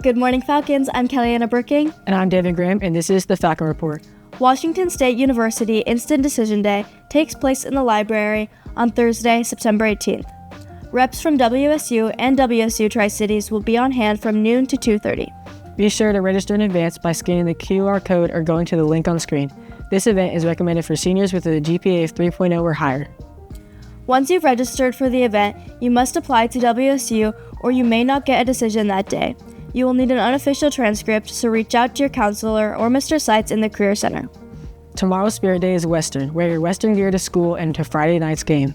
Good morning, Falcons. I'm Kellyanna Brooking. And I'm David Graham, and this is the Falcon Report. Washington State University Instant Decision Day takes place in the library on Thursday, September 18th. Reps from WSU and WSU Tri-Cities will be on hand from noon to 2:30. Be sure to register in advance by scanning the QR code or going to the link on screen. This event is recommended for seniors with a GPA of 3.0 or higher. Once you've registered for the event, you must apply to WSU or you may not get a decision that day. You will need an unofficial transcript, so reach out to your counselor or Mr. Seitz in the Career Center. Tomorrow's Spirit Day is Western. Wear your Western gear to school and to Friday night's game.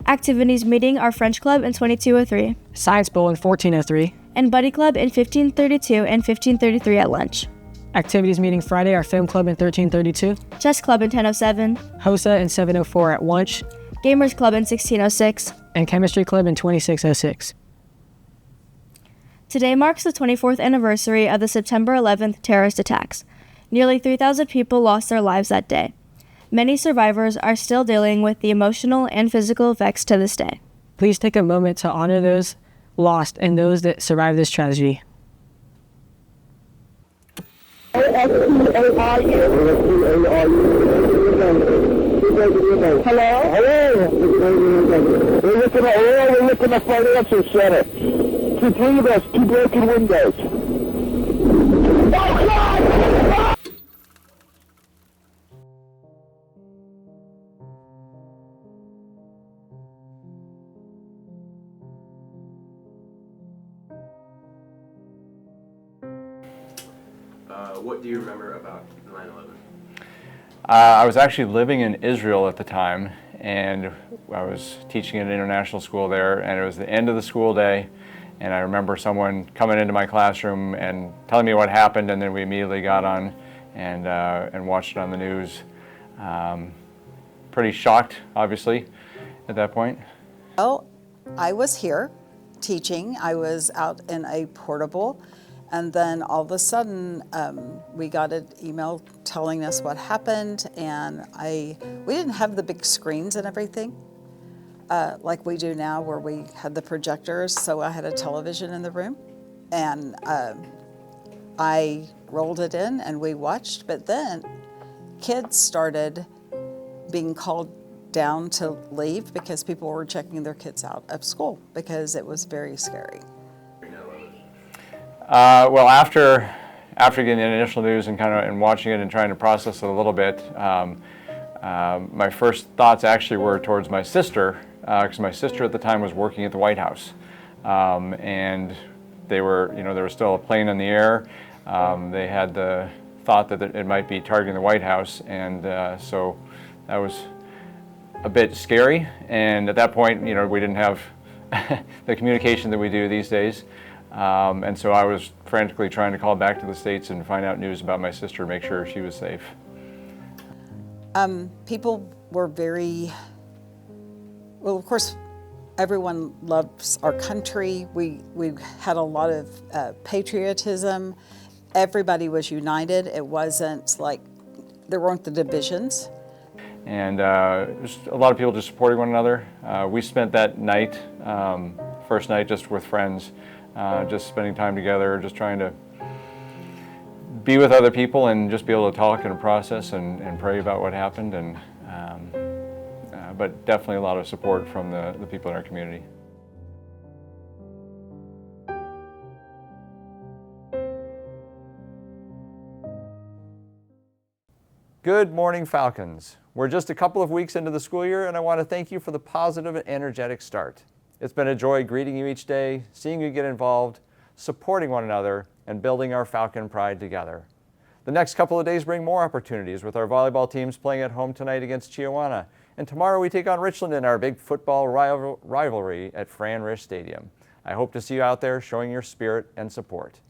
Activities meeting are French Club in 2203, Science Bowl in 1403, and Buddy Club in 1532 and 1533 at lunch. Activities meeting Friday are Film Club in 1332, Chess Club in 1007, HOSA in 704 at lunch, Gamers Club in 1606, and Chemistry Club in 2606. Today marks the 24th anniversary of the September 11th terrorist attacks. Nearly 3,000 people lost their lives that day. Many survivors are still dealing with the emotional and physical effects to this day. Please take a moment to honor those lost and those that survived this tragedy. Hello? We're looking at financial center. Three of us, 2 broken windows. Oh, God! What do you remember about 9/11? I was actually living in Israel at the time, and I was teaching at an international school there, and it was the end of the school day. And I remember someone coming into my classroom and telling me what happened, and then we immediately got on and watched it on the news. Pretty shocked, obviously, at that point. Well, I was here teaching. I was out in a portable, and then all of a sudden we got an email telling us what happened, and we didn't have the big screens and everything. Like we do now, where we had the projectors, so I had a television in the room, and I rolled it in and we watched, but then kids started being called down to leave because people were checking their kids out of school because it was very scary. Well, after getting the initial news and watching it and trying to process it a little bit, my first thoughts actually were towards my sister, because my sister at the time was working at the White House, and there was still a plane in the air. They had the thought that it might be targeting the White House, and so that was a bit scary. And at that point, we didn't have the communication that we do these days, and so I was frantically trying to call back to the States and find out news about my sister, make sure she was safe. People were very, well, of course, everyone loves our country. We had a lot of patriotism. Everybody was united. It wasn't like, there weren't the divisions. And just a lot of people just supporting one another. We spent that night, first night, just with friends, just spending time together, just trying to be with other people and just be able to talk and process and pray about what happened. And but definitely a lot of support from the people in our community. Good morning, Falcons. We're just a couple of weeks into the school year, and I want to thank you for the positive and energetic start. It's been a joy greeting you each day, seeing you get involved, supporting one another, and building our Falcon pride together. The next couple of days bring more opportunities with our volleyball teams playing at home tonight against Xiong, And tomorrow we take on Richland in our big football rivalry at Fran Risch Stadium. I hope to see you out there showing your spirit and support.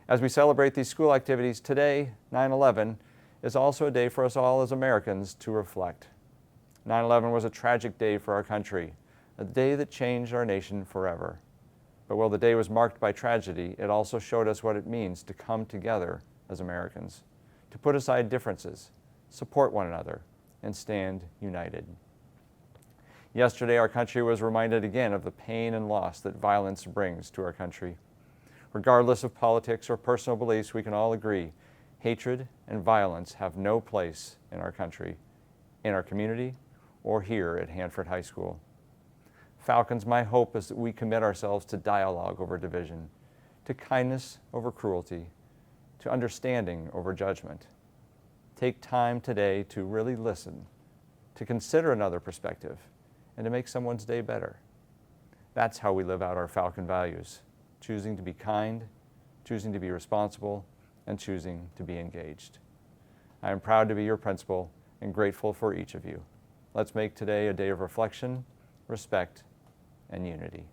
As we celebrate these school activities today, 9/11 is also a day for us all as Americans to reflect. 9/11 was a tragic day for our country, a day that changed our nation forever. But while the day was marked by tragedy, it also showed us what it means to come together as Americans, to put aside differences, support one another, and stand united. Yesterday, our country was reminded again of the pain and loss that violence brings to our country. Regardless of politics or personal beliefs, we can all agree hatred and violence have no place in our country, in our community, or here at Hanford High School. Falcons, my hope is that we commit ourselves to dialogue over division, to kindness over cruelty, to understanding over judgment. Take time today to really listen, to consider another perspective, and to make someone's day better. That's how we live out our Falcon values, choosing to be kind, choosing to be responsible, and choosing to be engaged. I am proud to be your principal and grateful for each of you. Let's make today a day of reflection, respect, and unity.